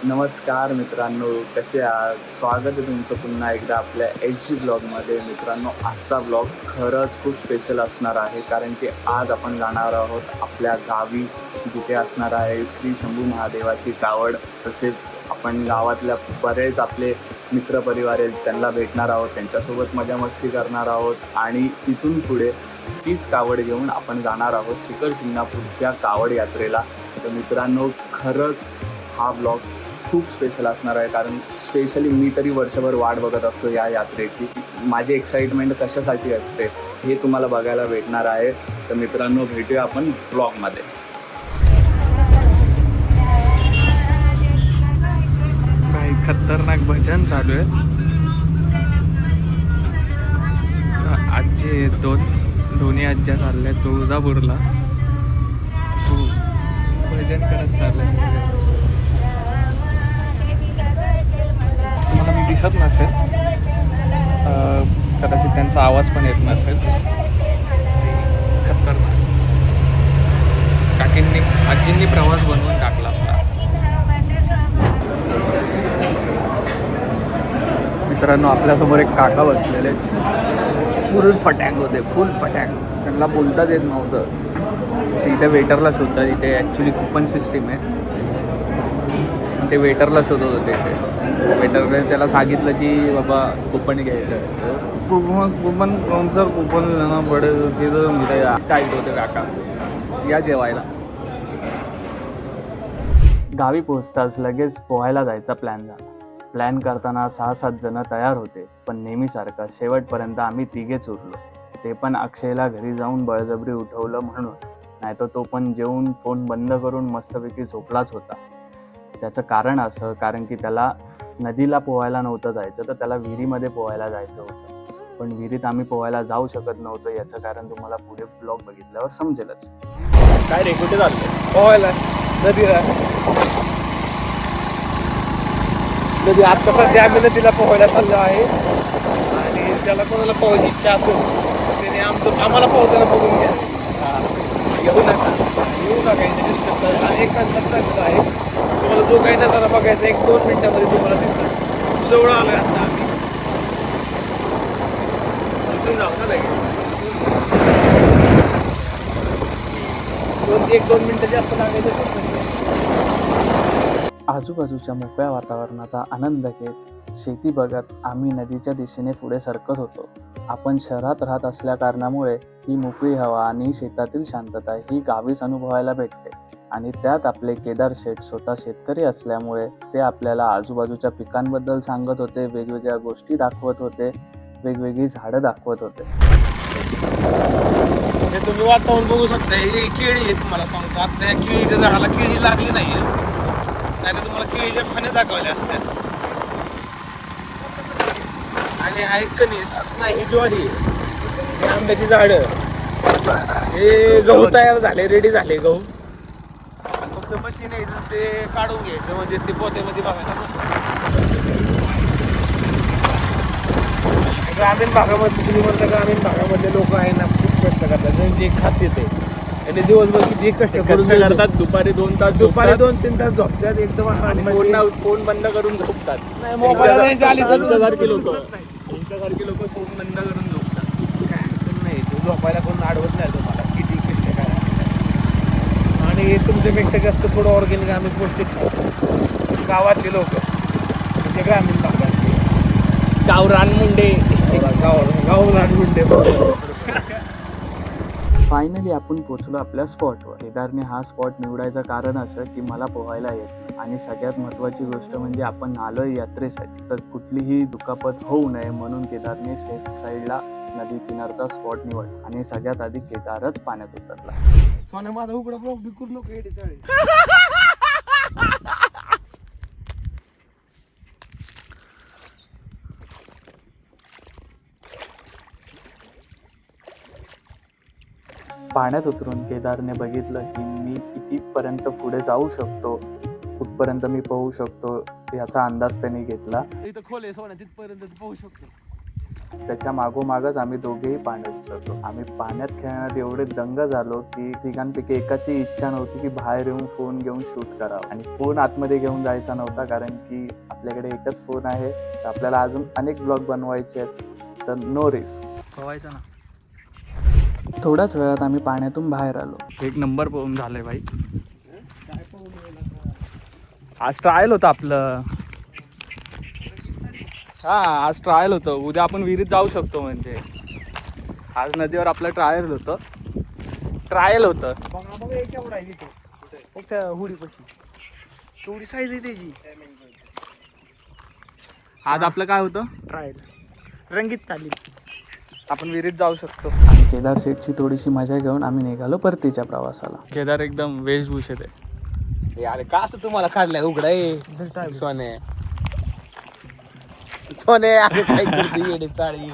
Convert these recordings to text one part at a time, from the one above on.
नमस्कार मित्रांनो, कसे आहात? स्वागत आहे तुमचं पुन्हा एकदा आपल्या एच जी ब्लॉगमध्ये. मित्रांनो, आजचा ब्लॉग खरंच खूप स्पेशल असणार आहे, कारण की आज आपण जाणार आहोत आपल्या गावी, जिथे असणार आहे श्री शंभू महादेवाची कावड. तसेच आपण गावातल्या बरेच आपले मित्रपरिवार आहेत, त्यांना भेटणार आहोत, त्यांच्यासोबत मजा मस्ती करणार आहोत आणि तिथून पुढे तीच कावड घेऊन आपण जाणार आहोत शिखर शिंगणापूरच्या कावड यात्रेला. तर मित्रांनो, खरंच हा ब्लॉग खूप स्पेशल असणार आहे, कारण स्पेशली मी तरी वर्षभर वाट बघत असतो या यात्रेची. माझी एक्साइटमेंट कशासाठी असते हे तुम्हाला बघायला भेटणार आहे. तर मित्रांनो, भेटूया आपण ब्लॉगमध्ये. काही खतरनाक भजन चालू आहे. आजी दोन्ही आज्या चालल्या तुळजापूरला. भजन करत चाललंय. तुम्हाला मी दिसत नसेल, कदाचित त्यांचा आवाज पण येत नसेल. खतरनाक. आजींनी प्रवास बनवून टाकला आपला. मित्रांनो, आपल्यासमोर एक काका बसलेले, फुल फटॅक होते, फुल फटॅक. त्यांना बोलताच येत नव्हतं. इथे वेटरला शोधतात. इथे ॲक्च्युली कुपन सिस्टीम आहे. ते वेटरला शोधत होते. इथे वेटरने त्याला सांगितलं की बाबा कुपन घ्यायचं आहे. कुपन कोणचं कुपन देणं पडेल तिथं टाईट होते काका, या जेवायला. गावी पोहोचताच लगेच पोहायला जायचा प्लॅन झाला. प्लॅन करताना 6-7 जण तयार होते, पण नेहमीसारखं शेवटपर्यंत आम्ही तिघेच उरलो. ते पण अक्षयला घरी जाऊन बळजबरी उठवलं म्हणून, नाहीतर तो पण जेवून फोन बंद करून मस्तपैकी झोपलाच होता. त्याचं कारण असं, कारण की त्याला नदीला पोहायला नव्हतं जायचं, तर त्याला विहिरीमध्ये पोहायला जायचं होतं. पण विहिरीत आम्ही पोहायला जाऊ शकत नव्हतो. याचं कारण तुम्हाला पुढे ब्लॉग बघितल्यावर समजेलच. काय रे, कुठे चाललंय? पोहायला नदीला. नदी आता सध्या आम्ही नदीला पोहायला चाललो आहे. आणि ज्याला कोणाला पोहायची इच्छा असेल त्याने आम्हाला पोहताना बघून घ्या. येऊ नका इथे डिस्टर्ब करा. आणि एक तास चाललेलं आहे. तुम्हाला जो काही नजारा बघायचा 1-2 मिनिटामध्ये तुम्हाला दिसतो. जवळ आलोय आता आम्ही. इथून जाऊ ना लगेच. 1-2 मिनिटं जास्त लागायचं. आजूबाजूच्या मोकळ्या वातावरणाचा आनंद घेत, शेती बघत आम्ही नदीच्या दिशेने पुढे सरकत होतो. आपण शहरात राहत असल्या कारणामुळे ही मोकळी हवा आणि शेतातील शांतता ही गावीच अनुभवायला भेटते. आणि त्यात आपले केदार शेठ स्वतः शेतकरी असल्यामुळे ते आपल्याला आजूबाजूच्या पिकांबद्दल सांगत होते, वेगवेगळ्या गोष्टी दाखवत होते, वेगवेगळी झाडं दाखवत होते. हे तुम्ही वातावरण बघू शकता. ही केळी आहे, तुम्हाला सांगतो. आता या केळीच्या झाडाला केळी लागली नाहीये, नाही तर तुम्हाला केळीच्या फाण्या दाखवल्या असत्या. आणि हा एक कणीस नाही, ही ज्वारी आहे. ही आंब्याची झाडं. हे गहू तयार झाले, रेडी झाले गहू. फक्त मशीन यायचं, ते काढून घ्यायचं, म्हणजे ते पोत्यामध्ये बघायला. ग्रामीण भागामध्ये तुम्ही म्हणता, ग्रामीण भागामध्ये लोक आहे ना खूप कष्ट करतात. त्यांची एक खासियत आहे. आणि दिवसभर किती कष्ट करतात. दुपारी 2 तास दुपारी 2-3 तास झोपतात एकदम. फोन बंद करून झोपतात. नाही, मोबाईल त्यांच्यासारखी लोक फोन बंद करून झोपतात. काय अडचण नाही, झोपायला कोण अडवत नाही तुम्हाला. किती केलं काय. आणि तुमच्यापेक्षा जास्त थोडं ऑर्गॅनिक आम्ही पौष्टिक खातो. गावातले लोक म्हणजे ग्रामीण भागातले गावरान मुंडे. गावरान मुंडे. फायनली आपण पोचलो आपल्या स्पॉटवर. केदारने हा स्पॉट निवडायचं कारण असं की मला पोहायला येत नाही, आणि सगळ्यात महत्त्वाची गोष्ट म्हणजे आपण आलोय यात्रेसाठी, तर कुठलीही दुखापत होऊ नये म्हणून केदारने सेफ साईडला नदी किनारचा स्पॉट निवडला. आणि सगळ्यात आधी केदारच पाण्यात उतरला. सोन्या माझा उघडा ब्लॉग बिलकुल नको येडे चाळे. पाण्यात उतरून केदारने बघितलं की मी कितीपर्यंत पुढे जाऊ शकतो, कुठपर्यंत मी पोहू शकतो याचा अंदाज त्यांनी घेतला. इथं खोल आहे सोन्या, तिथपर्यंत पोहू शकतो. त्याच्या मागोमागच आम्ही दोघेही पाण्यात उतरलो. आम्ही पाण्यात खेळण्यात एवढे दंग झालो की तिघांपैकी एकाची इच्छा नव्हती की बाहेर येऊन फोन घेऊन शूट करावं, आणि फोन आतमध्ये घेऊन जायचा नव्हता कारण की आपल्याकडे एकच फोन आहे. तर आपल्याला अजून अनेक ब्लॉग बनवायचे आहेत, तर नो रिस्क. पवायचं ना. थोड्याच वेळात आम्ही पाण्यातून बाहेर आलो. एक नंबर पोहून झालंय भाई. आज ट्रायल होतं आपलं. हा, आज ट्रायल होतं. उद्या आपण विहिरीत जाऊ शकतो. म्हणजे आज नदीवर आपलं ट्रायल होतं. तेवढी साईज आहे त्याची. आज आपलं काय होतं? ट्रायल रंगीत तालीम. आपण विहिरीत जाऊ शकतो. आणि केदार शेठची थोडीशी मजा घेऊन आम्ही निघालो परतीच्या प्रवासाला. केदार एकदम वेशभूषेत आहे. अरे का असं तुम्हाला काढलाय उघडा आहे सोने सोने. अरे काय करते येडे चाळी.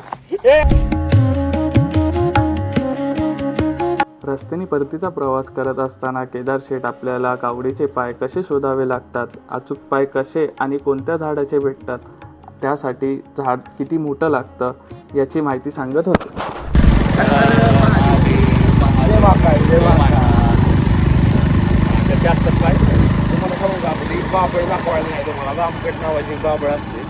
रस्त्याने परतीचा प्रवास करत असताना केदार शेठ आपल्याला कावडीचे पाय कसे शोधावे लागतात, अचूक पाय कसे आणि कोणत्या झाडाचे भेटतात, त्यासाठी झाड किती मोठं लागतं याची माहिती सांगत होते. कसे असतात काय तुम्हाला सांगू का? आपली बाबळ दाखवायला नाही तुम्हाला. रामपेठ नावाची बाबळ असते.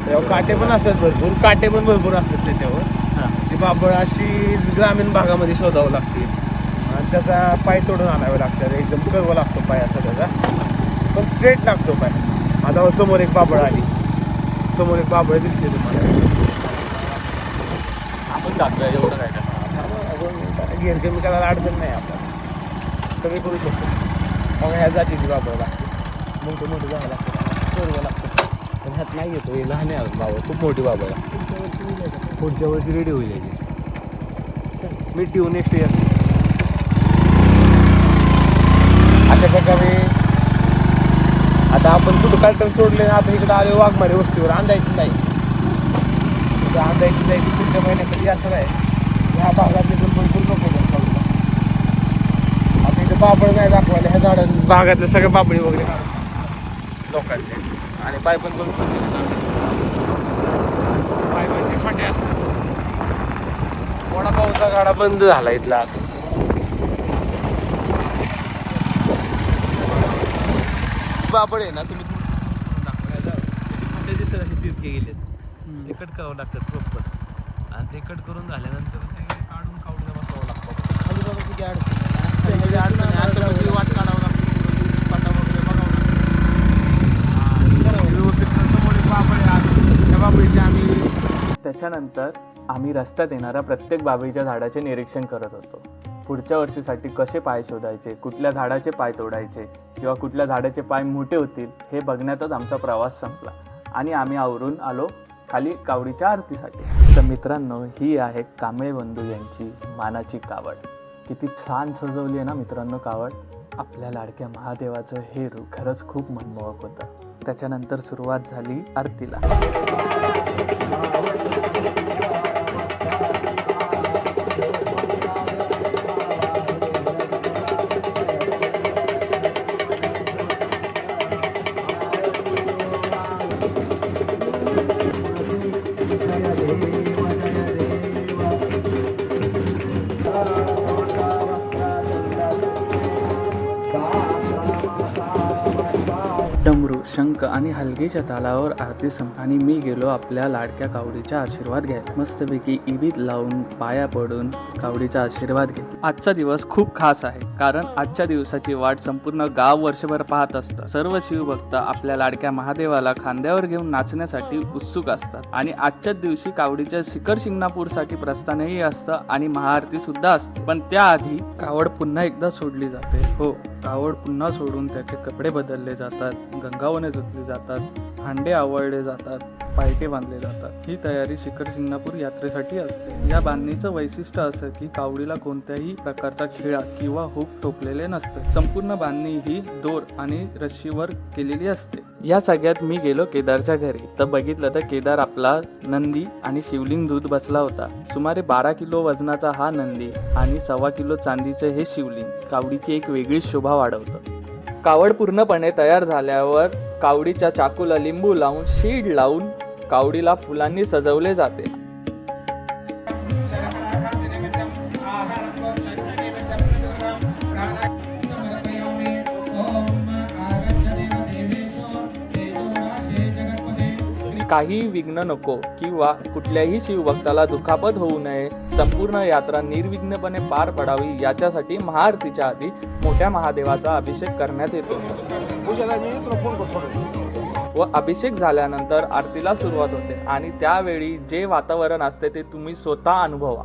तेव्हा काटे पण असतात भरपूर. काटे पण भरपूर असतात त्याच्यावर. ती बाबळ अशी ग्रामीण भागामध्ये शोधावं लागते आणि त्याचा पाय तोडून आणावे लागतात. एकदम कर्व लागतो पाय असा त्याचा, पण स्ट्रेट लागतो पाय. आता समोर एक बाबळ आली. समोर एक बाबळ दिसते तुम्हाला. आपण जातोय एवढं काय का. घेर कमी करायला अडचण नाही. आपण कमी करू शकतो. मग ह्या जातीची बाबळ लागते. मोठं मोठं जावं लागतं, कर्व लागतं. पण ह्यात नाही येतो. हे लहान आहे बाबळ, खूप मोठी बाबळ आहे. पुढच्या वर्षी रेडी होईल याची. मी ट्यू नेक्स्ट इयर. अशा प्रकारे आता आपण कुठं कार्टन सोडले ना. आता इकडं आले वाघमारे वस्तीवर. अंदायची नाही तिथं, अंदायची नाही. पुढच्या महिन्यामध्ये यात्रा आहे. ह्या भागातले पण भरपूर लोक येतात. आता इथं बाबळ नाही दाखवायला. ह्या झाडा भागातले सगळे बाबळी वगैरे लोकांचे. आणि पाय पण भरपूर पाय म्हणजे फाटे असतात. वडापावचा गाडा बंद झाला इथला. बाबळ आहे ना, तुम्ही दाखवायला फाटे दिसत असे तिरके गेलेत. ते कट करावं लागतात प्रॉपर. आणि ते कट करून झाल्यानंतर ते काढून कावडीला बसावं लागतं. खाली बघा किती अडचण आहे. असं म्हणजे वाट काढावं लागतं. पाटा वगैरे बघावं लागतं. व्यवस्थित समोर एक बाबळ आहे. त्या बाबळीचे आम्ही त्याच्यानंतर आम्ही रस्त्यात येणाऱ्या प्रत्येक बाबळीच्या झाडाचे निरीक्षण करत होतो. पुढच्या वर्षीसाठी कसे पाय शोधायचे, कुठल्या झाडाचे पाय तोडायचे किंवा कुठल्या झाडाचे पाय मोठे होतील हे बघण्यातच आमचा प्रवास संपला आणि आम्ही आवरून आलो खाली कावडीच्या आरतीसाठी. तर मित्रांनो, ही आहे कांबळे बंधू यांची मानाची कावड. किती छान सजवली आहे ना मित्रांनो कावड. आपल्या लाडक्या महादेवाचं हे रूप खरंच खूप मनमोहक होतं. त्याच्यानंतर सुरुवात झाली आरतीला. डमरू, शंख आणि हलगीच्या तालावर आरती संपली आणि मी गेलो आपल्या लाडक्या कावडीचा आशीर्वाद घ्यायला. मस्तपैकी इबीत लावून पाया पडून कावडीचा आशीर्वाद घेतला. आजचा दिवस खूप खास आहे कारण आजच्या दिवसाची वाट संपूर्ण गाव वर्षभर पाहत असतं. सर्व शिवभक्त आपल्या लाडक्या महादेवाला खांद्यावर घेऊन नाचण्यासाठी उत्सुक असतात आणि आजच्याच दिवशी कावडीच्या शिखर शिंगणापूरसाठी प्रस्थानही असतं आणि महाआरती सुद्धा असते. पण त्याआधी कावड पुन्हा एकदा सोडली जाते. हो, कावड पुन्हा सोडून त्याचे कपडे बदलले जातात, गंगावने धुतली जातात, हांडे आवळले जातात, पायटे बांधले जातात. ही तयारी शिखर शिंगणापूर यात्रेसाठी असते. या बांधणीचं वैशिष्ट्य असं की कावडीला कोणत्याही प्रकारचा खिळा किंवा हुक टोपलेले नसते. संपूर्ण बांधणी ही दोर आणि रस्सीवर केलेली असते. या सगळ्यात मी गेलो केदारच्या घरी तर बघितलं तर केदार आपला नंदी आणि शिवलिंग दूध बसला होता. सुमारे 12 किलो वजनाचा हा नंदी आणि 1.25 किलो चांदीचे हे शिवलिंग कावडीची एक वेगळीच शोभा वाढवतं. कावड पूर्णपणे तयार झाल्यावर कावडीच्या चाकूला लिंबू लावून शीड लावून कावडीला फुलांनी सजवले जाते. काही विघ्न नको किंवा कुठल्याही शिवभक्ताला दुखापत होऊ नये, संपूर्ण यात्रा निर्विघ्नपणे पार पडावी याच्यासाठी महाआरतीच्या आधी मोठ्या महादेवाचा अभिषेक करण्यात येतो व अभिषेक झाल्यानंतर आरतीला सुरुवात होते आणि त्यावेळी जे वातावरण असते ते तुम्ही स्वतः अनुभवा.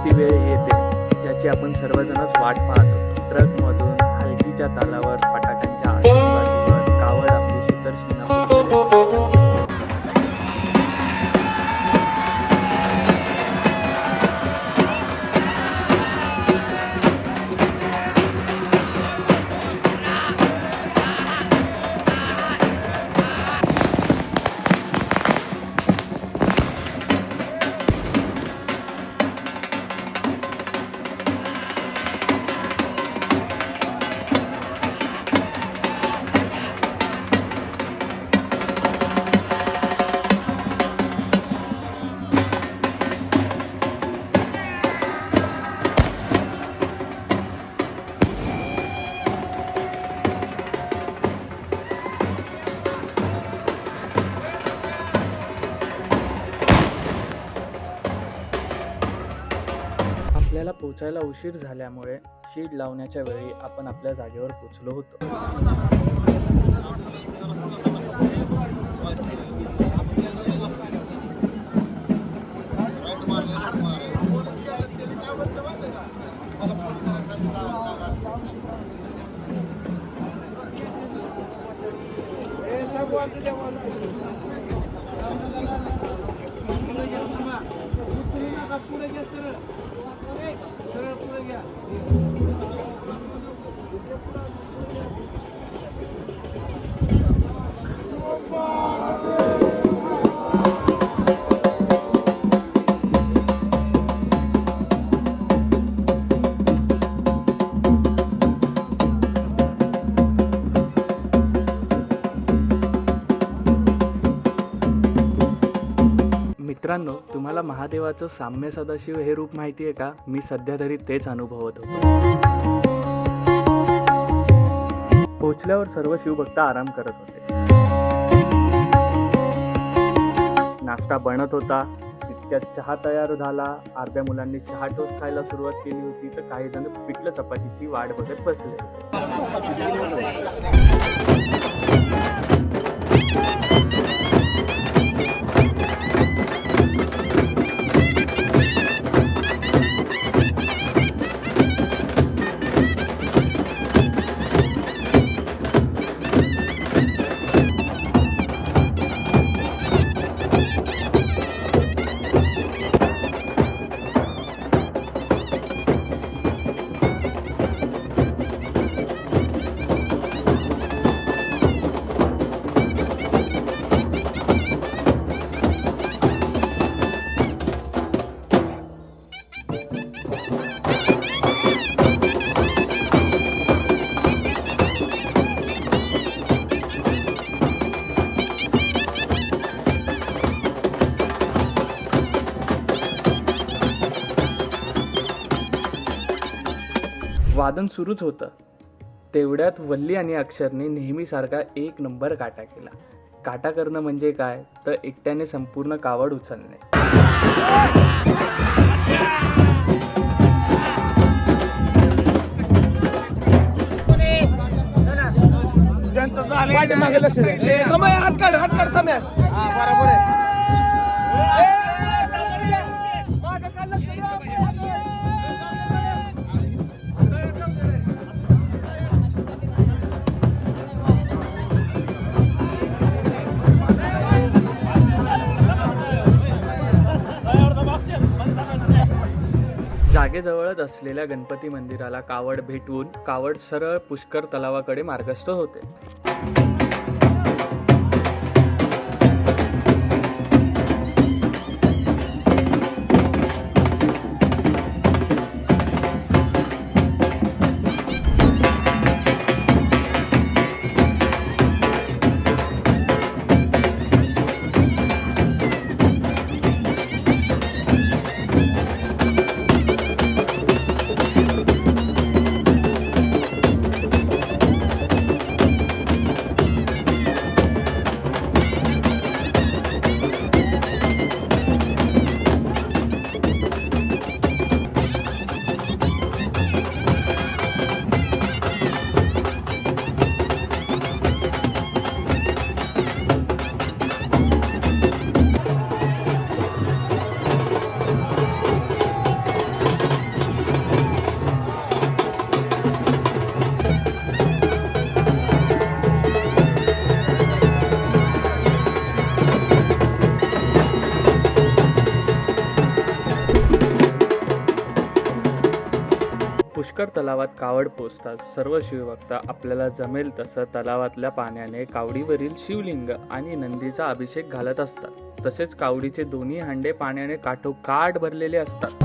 ती वेळ येते ज्याची आपण सर्वजणच वाट पाहत होतो. ट्रकमधून हलकीच्या तालावर फटाक्यांच्या आतिषबाजीवर कावड आपली शीतल शिंगणापूर आपल्याला पोचायला उशीर झाल्यामुळे शीड लावण्याच्या वेळी आपण आपल्या जागेवर पोचलो होतो. मित्रांनो, तुम्हाला महादेवाचं साम्य सदाशिव हे रूप माहिती आहे का? मी सध्या तरी तेच अनुभवत होतो. पोचल्यावर सर्व शिवभक्त आराम करत होते. नाश्ता बनत होता, तितक्यात चहा तयार झाला. अर्ध्या मुलांनी चहा टोस्ट खायला सुरुवात केली होती, तर काही जण पिठलं चपातीची वाट बघत बसले. वादन सुरूच होतं. तेवढ्यात वल्ली आणि अक्षरने नेहमीसारखा एक नंबर काटा केला. काटा करणं म्हणजे काय तर एकट्याने संपूर्ण कावड उचलणे. पाठीमागे लक्ष दे. हात काढ सम्या. बरोबर आहे. जागेजवळच असलेल्या गणपती मंदिराला कावड भेटवून कावड सरळ पुष्कर तलावाकडे मार्गस्थ होते. पुष्कर तलावात कावड पोचतात सर्व शिवभक्त आपल्याला जमेल तसं तलावातल्या पाण्याने कावडीवरील शिवलिंग आणि नंदीचा अभिषेक घालत असतात. तसेच कावडीचे दोन्ही हांडे पाण्याने काठोकाठ भरलेले असतात.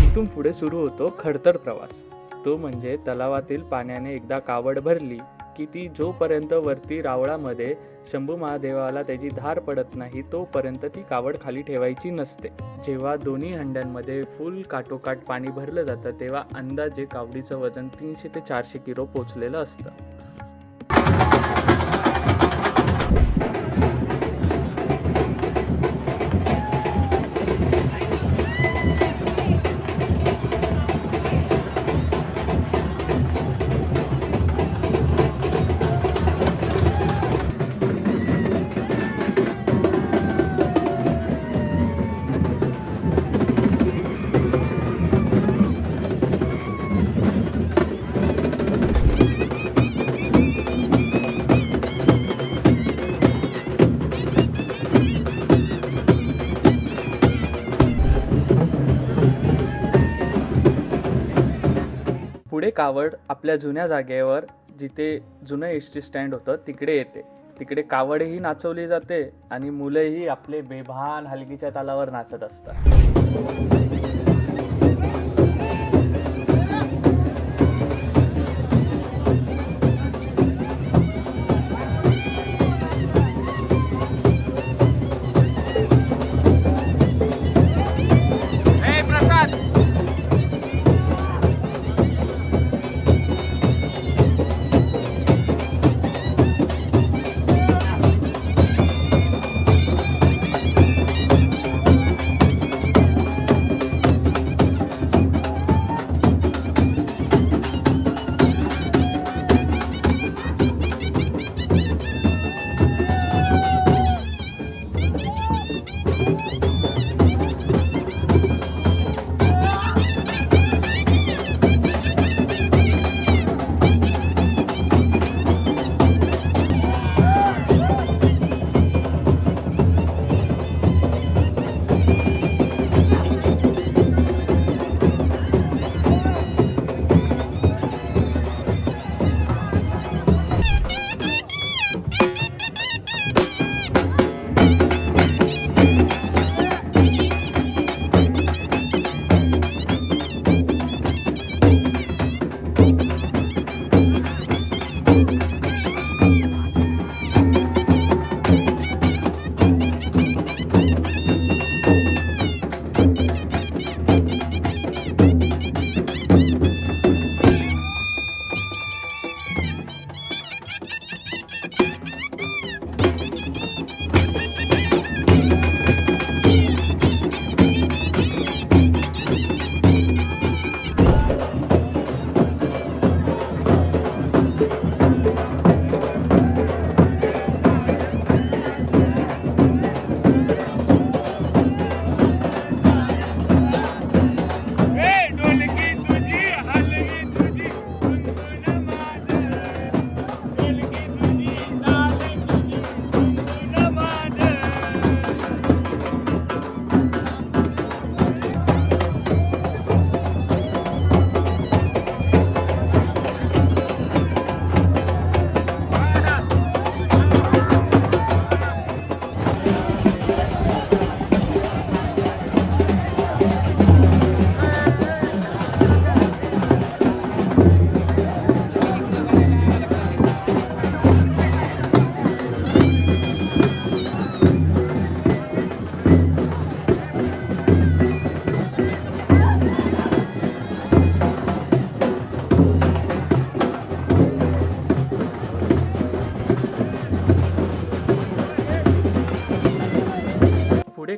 इथून पुढे सुरू होतो खडतर प्रवास. तो म्हणजे तलावातील पाण्याने एकदा कावड भरली की ती जोपर्यंत वरती रावळामध्ये शंभू महादेवाला त्याची धार पडत नाही तोपर्यंत ती कावड खाली ठेवायची नसते. जेव्हा दोन्ही हंड्यांमध्ये फुल काठोकाठ पाणी भरलं जातं तेव्हा अंदाजे कावडीचं वजन 300 ते 400 किलो पोचलेलं असतं. पुढे कावड आपल्या जुन्या जागेवर जिथे जुनं एस टी स्टँड होतं तिकडे येते. तिकडे कावडही नाचवली जाते आणि मुलंही आपले बेभान हलगीच्या तालावर नाचत असतात.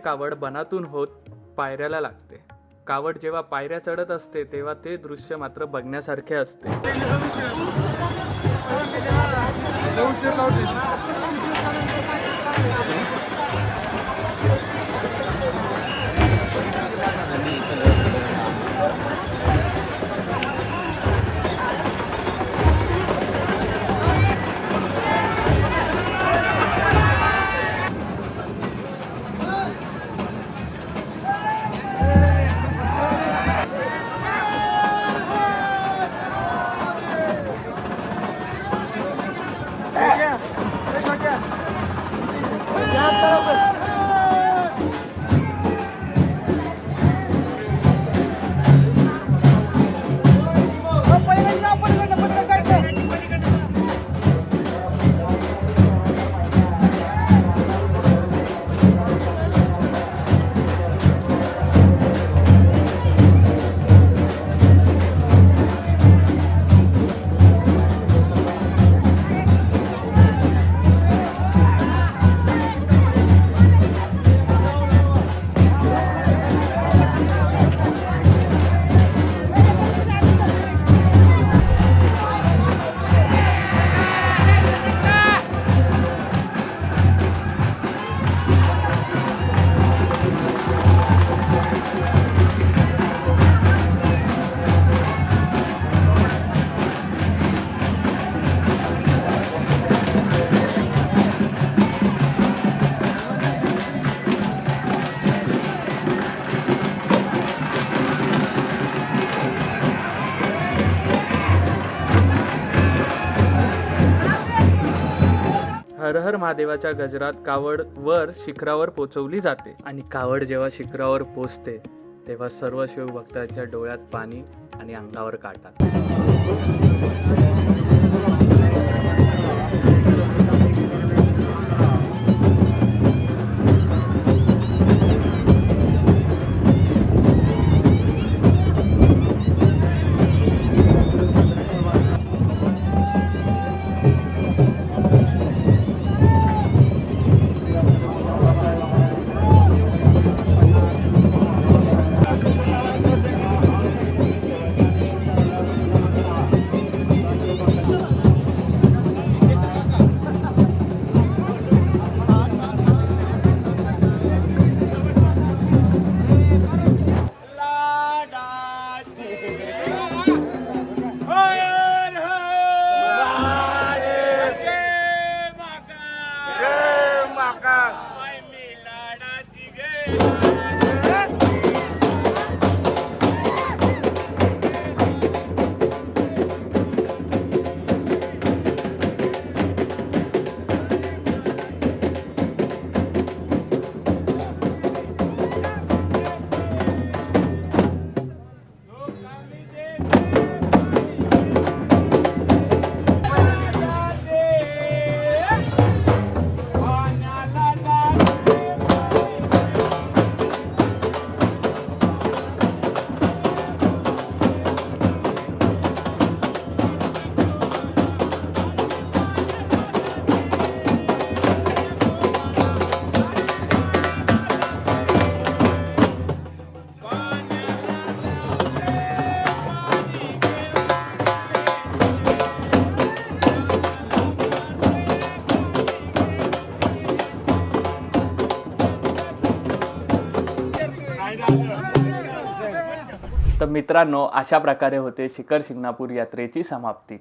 कावड बनातून होत पायऱ्याला लागते. कावड जेव्हा पायऱ्या चढत असते तेव्हा ते दृश्य मात्र बघण्यासारखे असते. हर हर महादेवाच्या गजरात कावड वर शिखरावर पोचवली जाते आणि कावड जेव्हा शिखरावर पोचते तेव्हा सर्व शिवभक्तांच्या डोळ्यात पाणी आणि अंगावर काटा. तर मित्रांनो, अशा प्रकारे होते शिखर शिंगणापूर यात्रेची समाप्ती.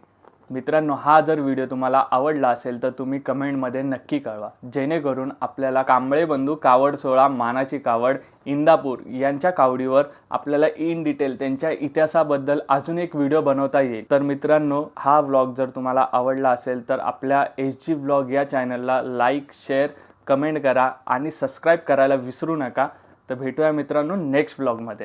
मित्रांनो, हा जर व्हिडिओ तुम्हाला आवडला असेल तर तुम्ही कमेंटमध्ये नक्की कळवा, जेणेकरून आपल्याला कांबळे बंधू कावड सोहळा मानाची कावड इंदापूर यांच्या कावडीवर आपल्याला इन डिटेल त्यांच्या इतिहासाबद्दल अजून एक व्हिडिओ बनवता येईल. तर मित्रांनो, हा व्लॉग जर तुम्हाला आवडला असेल तर आपल्या SG व्लॉग या चॅनलला लाईक, शेअर, कमेंट करा आणि सबस्क्राईब करायला विसरू नका. तर भेटूया मित्रांनो नेक्स्ट व्लॉगमध्ये.